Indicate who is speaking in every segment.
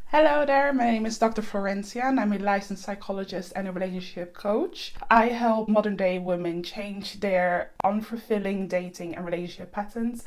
Speaker 1: Hello there, my name is Dr. Florencia and I'm a licensed psychologist and a relationship coach. I help modern day women change their unfulfilling dating and relationship patterns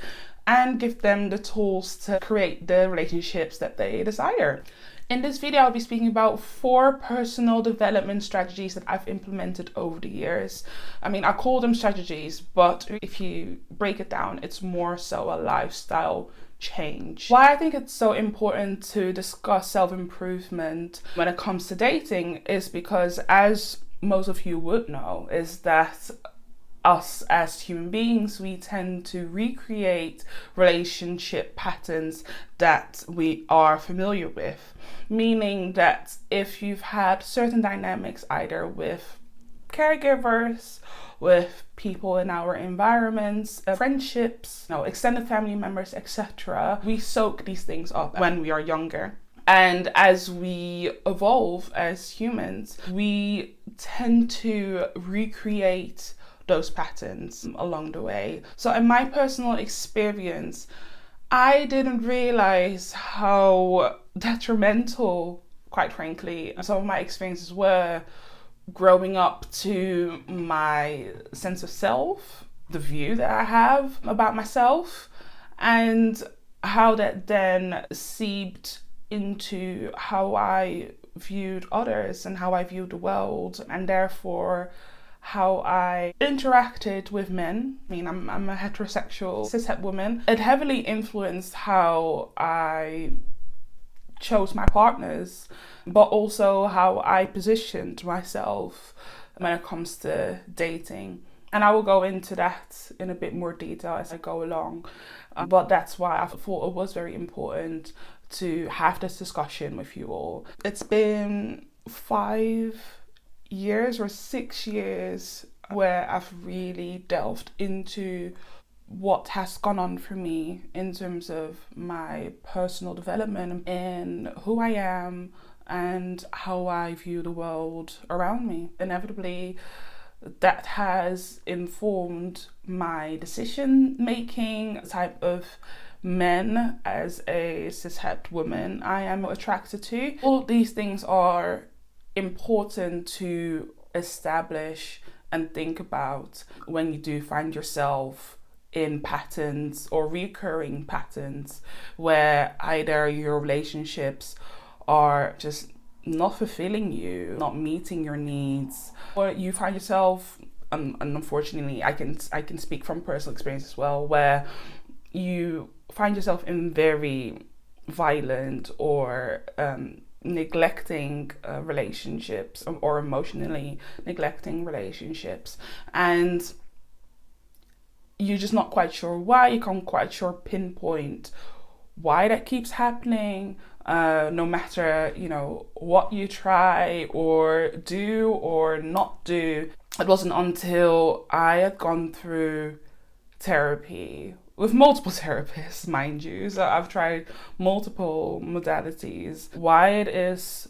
Speaker 1: and give them the tools to create the relationships that they desire. In this video, I'll be speaking about 4 personal development strategies that I've implemented over the years. I call them strategies, but if you break it down, it's more so a lifestyle change. Why I think it's so important to discuss self-improvement when it comes to dating is because, as most of you would know, is that us as human beings, we tend to recreate relationship patterns that we are familiar with. Meaning that if you've had certain dynamics either with caregivers, with people in our environments, friendships, extended family members, etc., we soak these things up when we are younger. And as we evolve as humans, we tend to recreate those patterns along the way. So in my personal experience, I didn't realize how detrimental, quite frankly, some of my experiences were growing up to my sense of self, the view that I have about myself, and how that then seeped into how I viewed others and how I viewed the world, and therefore how I interacted with men. I'm a heterosexual cishet woman. It heavily influenced how I chose my partners, but also how I positioned myself when it comes to dating. And I will go into that in a bit more detail as I go along. But that's why I thought it was very important to have this discussion with you all. It's been 5 years or 6 years where I've really delved into what has gone on for me in terms of my personal development and who I am and how I view the world around me. Inevitably, that has informed my decision making, type of men as a cishet woman I am attracted to. All these things are important to establish and think about when you do find yourself in patterns or recurring patterns where either your relationships are just not fulfilling you, not meeting your needs, or you find yourself, and unfortunately I can speak from personal experience as well, where you find yourself in very violent or neglecting relationships, or emotionally neglecting relationships, and you're just not quite sure why. You can't quite sure pinpoint why that keeps happening, no matter what you try or do or not do. It wasn't until I had gone through therapy with multiple therapists, mind you, so I've tried multiple modalities, why it is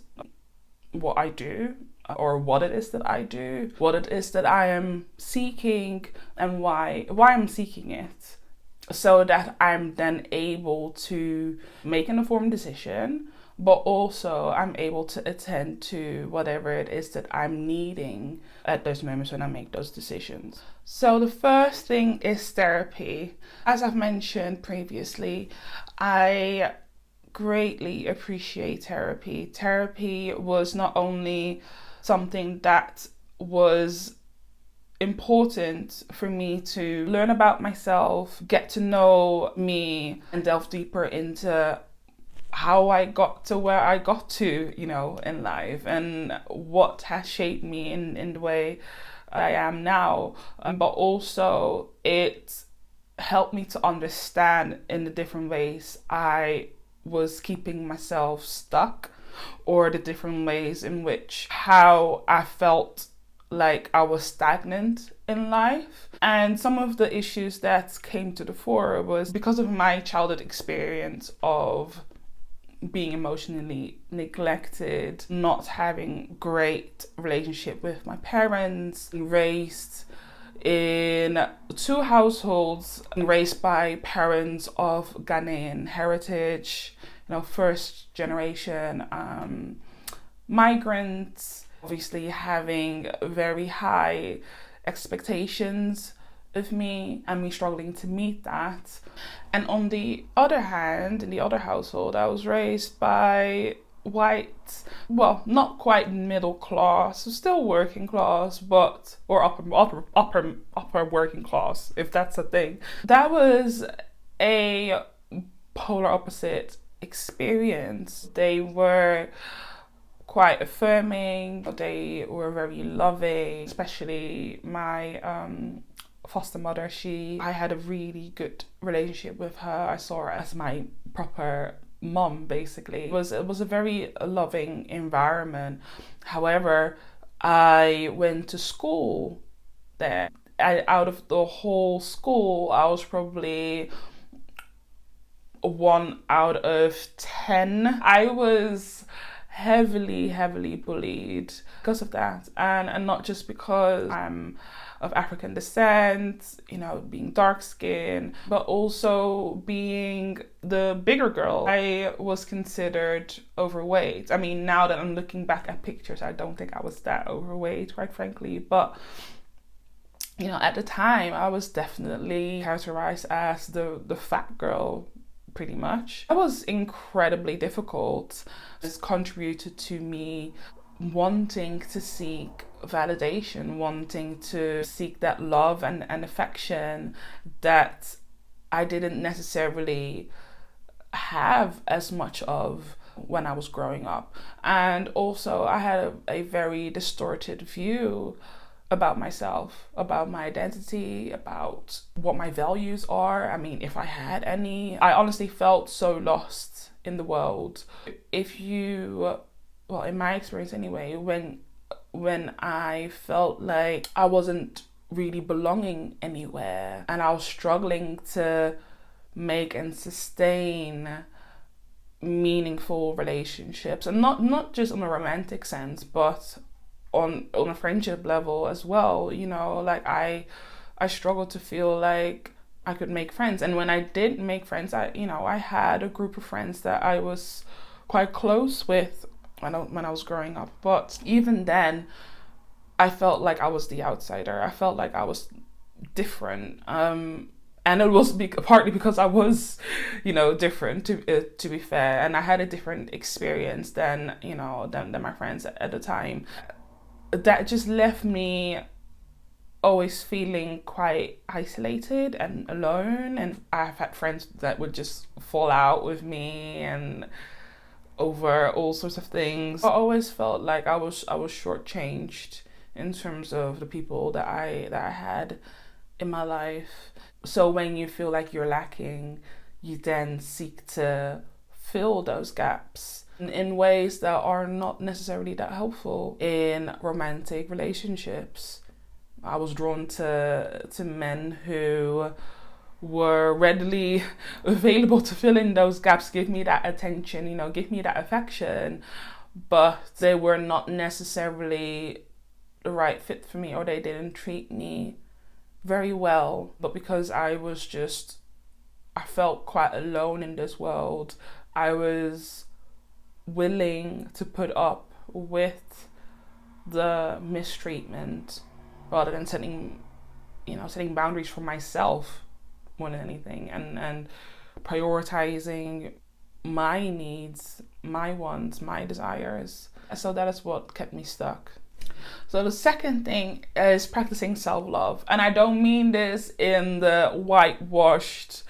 Speaker 1: what I do, or what it is that I do, what it is that I am seeking, and why I'm seeking it, so that I'm then able to make an informed decision, but also I'm able to attend to whatever it is that I'm needing at those moments when I make those decisions. So the first thing is therapy. As I've mentioned previously, I greatly appreciate therapy. Therapy was not only something that was important for me to learn about myself, get to know me, and delve deeper into how I got to where I got to, in life, and what has shaped me in the way I am now. But also it helped me to understand in the different ways I was keeping myself stuck, or the different ways in which how I felt like I was stagnant in life. And some of the issues that came to the fore was because of my childhood experience of being emotionally neglected, not having great relationship with my parents, raised in 2 households, raised by parents of Ghanaian heritage first generation migrants, obviously having very high expectations of me and me struggling to meet that. And on the other hand, in the other household, I was raised by white, well, not quite middle class, so still working class, but or upper working class, if that's a thing. That was a polar opposite experience. They were quite affirming, they were very loving, especially my foster mother. I had a really good relationship with her. I saw her as my proper mom, basically. It was a very loving environment. However, I went to school there. Out of the whole school, I was probably 1 out of 10. I was heavily bullied because of that, and not just because I'm of African descent, being dark skinned, but also being the bigger girl. I was considered overweight. I mean, now that I'm looking back at pictures, I don't think I was that overweight, quite frankly, but at the time I was definitely characterized as the fat girl, pretty much. That was incredibly difficult. This contributed to me wanting to seek validation, wanting to seek that love and affection that I didn't necessarily have as much of when I was growing up. And also I had a very distorted view about myself, about my identity, about what my values are. I mean, if I had any. I honestly felt so lost in the world. Well, in my experience anyway, when I felt like I wasn't really belonging anywhere and I was struggling to make and sustain meaningful relationships, and not just on a romantic sense, but on a friendship level as well, like I struggled to feel like I could make friends. And when I did make friends, I had a group of friends that I was quite close with when I was growing up. But even then, I felt like I was the outsider. I felt like I was different. And it was partly because I was, different, to be fair. And I had a different experience than my friends at the time. That just left me always feeling quite isolated and alone. And I've had friends that would just fall out with me and over all sorts of things. I always felt like I was shortchanged in terms of the people that I had in my life. So when you feel like you're lacking, you then seek to fill those gaps in ways that are not necessarily that helpful. In romantic relationships, I was drawn to men who were readily available to fill in those gaps, give me that attention, give me that affection, but they were not necessarily the right fit for me, or they didn't treat me very well. But because I felt quite alone in this world, I was willing to put up with the mistreatment rather than setting boundaries for myself more than anything, and prioritizing my needs, my wants, my desires. So that is what kept me stuck. So the second thing is practicing self-love. And I don't mean this in the whitewashed,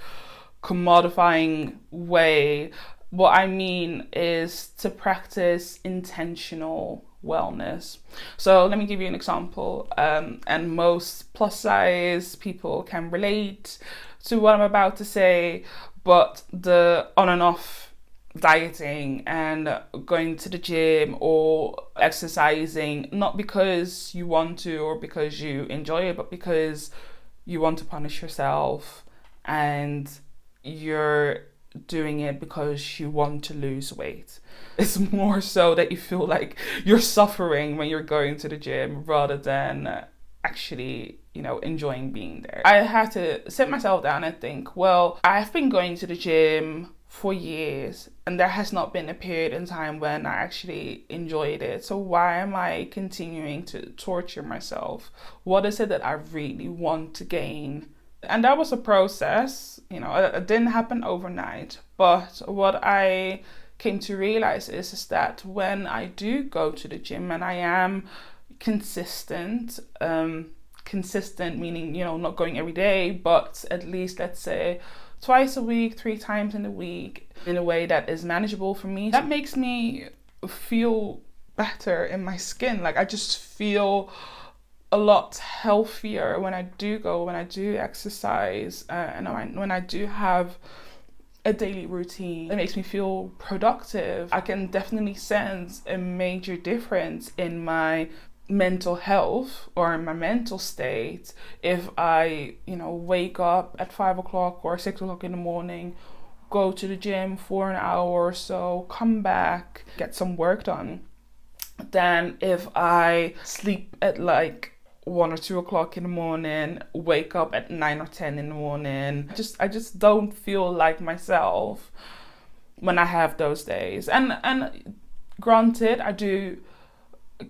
Speaker 1: commodifying way. What I mean is to practice intentional wellness. So let me give you an example. And most plus size people can relate to what I'm about to say, but the on and off dieting and going to the gym or exercising, not because you want to or because you enjoy it, but because you want to punish yourself, and you're doing it because you want to lose weight. It's more so that you feel like you're suffering when you're going to the gym rather than actually, enjoying being there. I had to sit myself down and think, well, I've been going to the gym for years, and there has not been a period in time when I actually enjoyed it. So why am I continuing to torture myself? What is it that I really want to gain? And that was a process, it didn't happen overnight. But what I came to realize is that when I do go to the gym and I am consistent, consistent meaning, not going every day, but at least, let's say, twice a week, 3 times in a week, in a way that is manageable for me, that makes me feel better in my skin. Like, I just feel a lot healthier when I do exercise, and when I do have a daily routine. It makes me feel productive. I can definitely sense a major difference in my mental health or in my mental state if I, wake up at 5 o'clock or 6 o'clock in the morning, go to the gym for an hour or so, come back, get some work done, than if I sleep at like 1 or 2 o'clock in the morning, wake up at 9 or 10 in the morning. I just don't feel like myself when I have those days. And granted, I do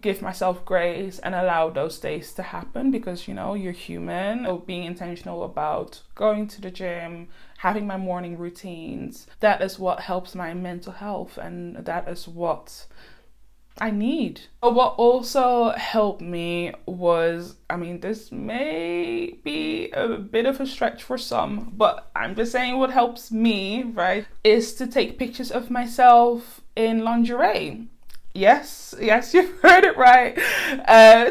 Speaker 1: give myself grace and allow those days to happen because, you're human. So being intentional about going to the gym, having my morning routines, that is what helps my mental health, and that is what I need. But what also helped me was, this may be a bit of a stretch for some, but I'm just saying what helps me, right, is to take pictures of myself in lingerie. Yes, you've heard it right.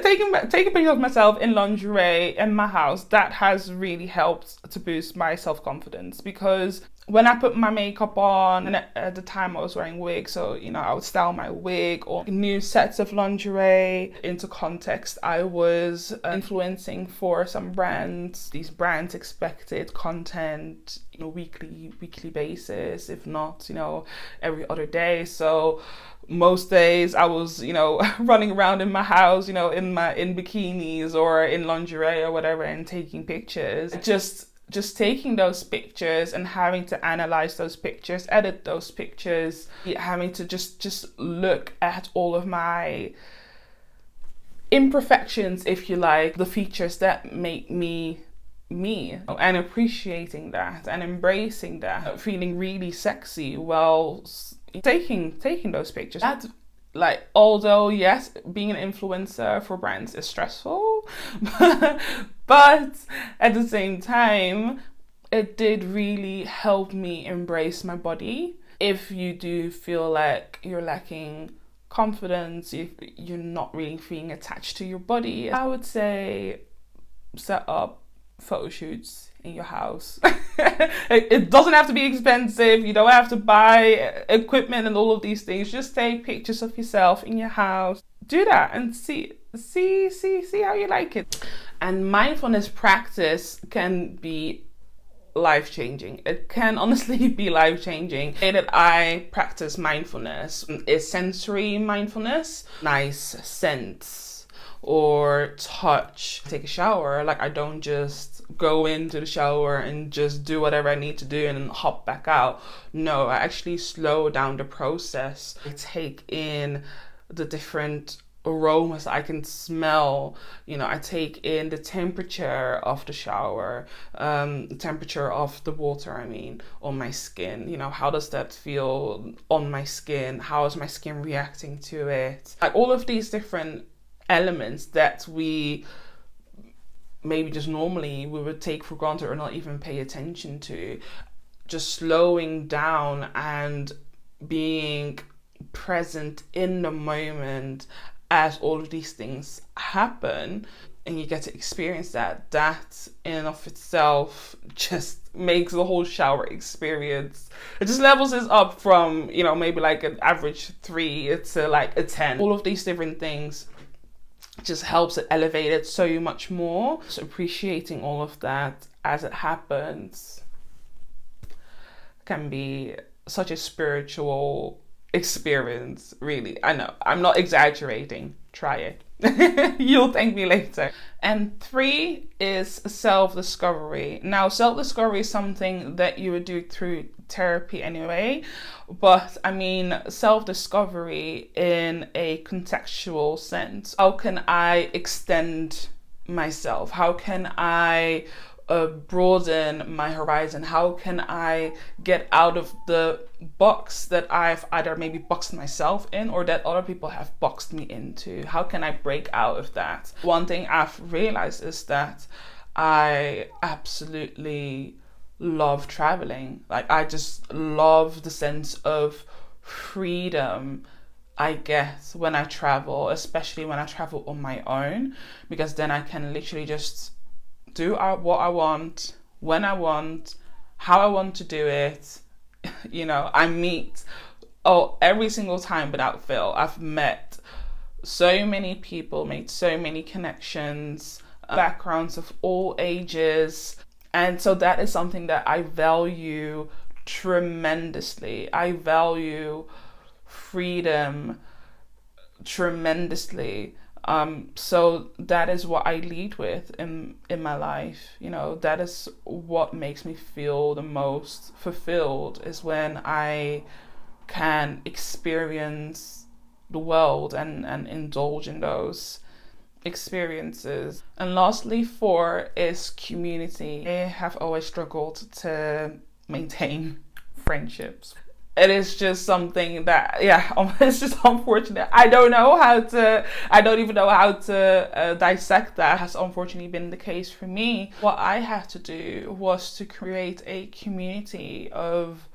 Speaker 1: Taking pictures of myself in lingerie in my house, that has really helped to boost my self-confidence, because when I put my makeup on, and at the time I was wearing wigs, so I would style my wig or new sets of lingerie into context. I was influencing for some brands. These brands expected content, weekly basis, if not, every other day. So most days I was, running around in my house, in bikinis or in lingerie or whatever, and taking pictures. Just taking those pictures and having to analyze those pictures, edit those pictures, having to just look at all of my imperfections, if you like, the features that make me, and appreciating that and embracing that, feeling really sexy while taking those pictures. That, although yes, being an influencer for brands is stressful, but at the same time, it did really help me embrace my body. If you do feel like you're lacking confidence, if you're not really feeling attached to your body, I would say set up photo shoots in your house. It doesn't have to be expensive. You don't have to buy equipment and all of these things. Just take pictures of yourself in your house. Do that and see how you like it. And mindfulness practice can be life-changing. It can honestly be life-changing. The way that I practice mindfulness is sensory mindfulness, nice scents or touch. Take a shower, I don't just go into the shower and just do whatever I need to do and then hop back out. No, I actually slow down the process. I take in the different aromas I can smell. I take in the temperature of the shower, the temperature of the water, on my skin. How does that feel on my skin? How is my skin reacting to it? All of these different elements that we maybe just normally we would take for granted or not even pay attention to, just slowing down and being present in the moment as all of these things happen, and you get to experience that in and of itself just makes the whole shower experience, it just levels us up from, maybe an average 3 to a 10. All of these different things just helps it elevate it so much more. So appreciating all of that as it happens can be such a spiritual experience, really. I know, I'm not exaggerating. Try it. You'll thank me later. And 3 is self-discovery. Now, self-discovery is something that you would do through therapy anyway, but I mean self-discovery in a contextual sense. How can I extend myself? How can I broaden my horizon? How can I get out of the box that I've either maybe boxed myself in or that other people have boxed me into? How can I break out of that? One thing I've realized is that I absolutely love traveling. Like, I just love the sense of freedom I get when I travel, especially when I travel on my own, because then I can literally just do what I want, when I want, how I want to do it. I meet, every single time without fail, I've met so many people, made so many connections, backgrounds of all ages. And so that is something that I value tremendously. I value freedom tremendously. So that is what I lead with in my life. That is what makes me feel the most fulfilled, is when I can experience the world and indulge in those experiences. And lastly, 4 is community. I have always struggled to maintain friendships. It is just something that, it's just unfortunate. I don't even know how to dissect that. Has unfortunately been the case for me. What I had to do was to create a community of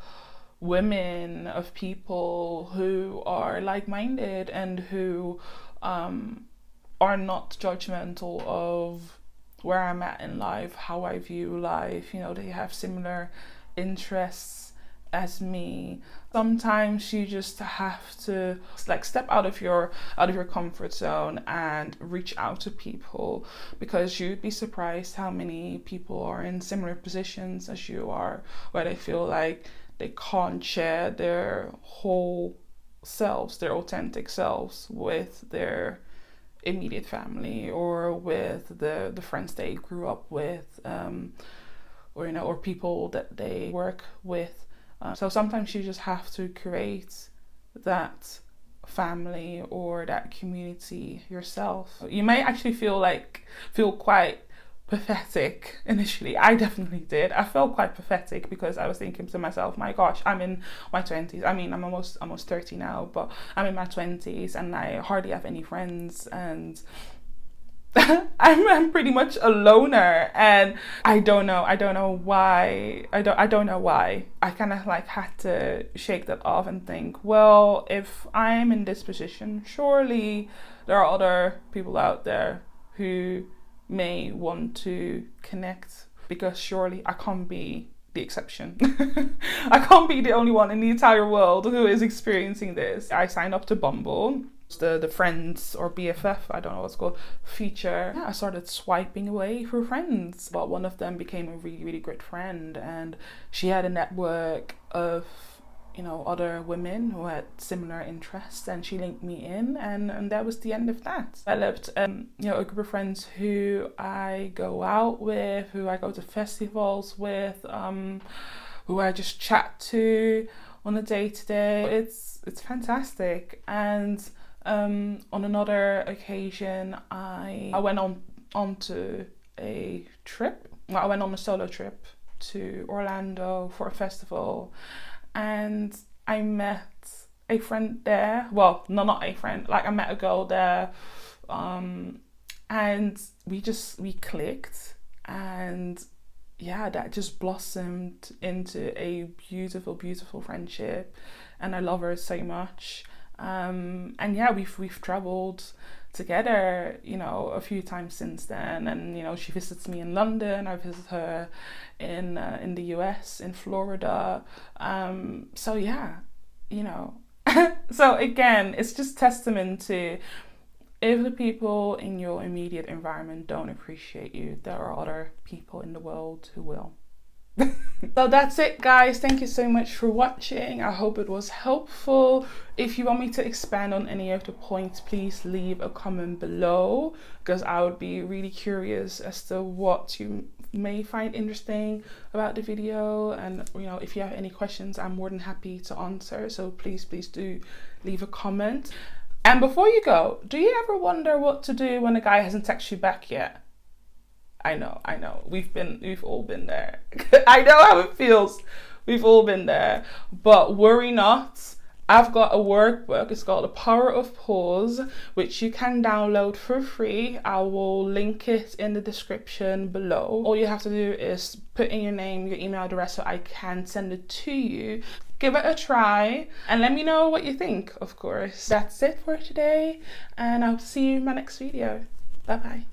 Speaker 1: women, of people who are like-minded and who are not judgmental of where I'm at in life, how I view life. They have similar interests as me. Sometimes you just have to step out of your comfort zone and reach out to people, because you'd be surprised how many people are in similar positions as you are, where they feel like they can't share their whole selves, their authentic selves, with their immediate family or with the friends they grew up with, or people that they work with. So sometimes you just have to create that family or that community yourself. You may actually feel quite pathetic initially. I definitely did. I felt quite pathetic because I was thinking to myself, my gosh, I'm in my 20s. I mean, I'm almost 30 now, but I'm in my 20s and I hardly have any friends, and I'm pretty much a loner, and I don't know why. I don't know why. I kind of had to shake that off and think, well, if I'm in this position, surely there are other people out there who may want to connect, because surely I can't be the exception. I can't be the only one in the entire world who is experiencing this. I signed up to Bumble, the friends or BFF, I don't know what's called, feature. I started swiping away for friends, but one of them became a really, really good friend, and she had a network of other women who had similar interests, and she linked me in, and that was the end of that. I developed a group of friends who I go out with, who I go to festivals with, who I just chat to on a day-to-day. It's fantastic. And on another occasion, I went onto a trip. I went on a solo trip to Orlando for a festival, and I met a friend there. Well, no, not a friend. I met a girl there, and we clicked, and that just blossomed into a beautiful, beautiful friendship, and I love her so much. And we've traveled together, a few times since then, and she visits me in London, I visit her in the US, in Florida. So again, it's just testament to, if the people in your immediate environment don't appreciate you, there are other people in the world who will. So that's it, guys. Thank you so much for watching. I hope it was helpful. If you want me to expand on any of the points, please leave a comment below, because I would be really curious as to what you may find interesting about the video. And you know, if you have any questions, I'm more than happy to answer. So please do leave a comment. And before you go, do you ever wonder what to do when a guy hasn't texted you back yet? I know. We've all been there. I know how it feels. We've all been there. But worry not. I've got a workbook. It's called The Power of Pause, which you can download for free. I will link it in the description below. All you have to do is put in your name, your email address, so I can send it to you. Give it a try and let me know what you think, of course. That's it for today, and I'll see you in my next video. Bye bye.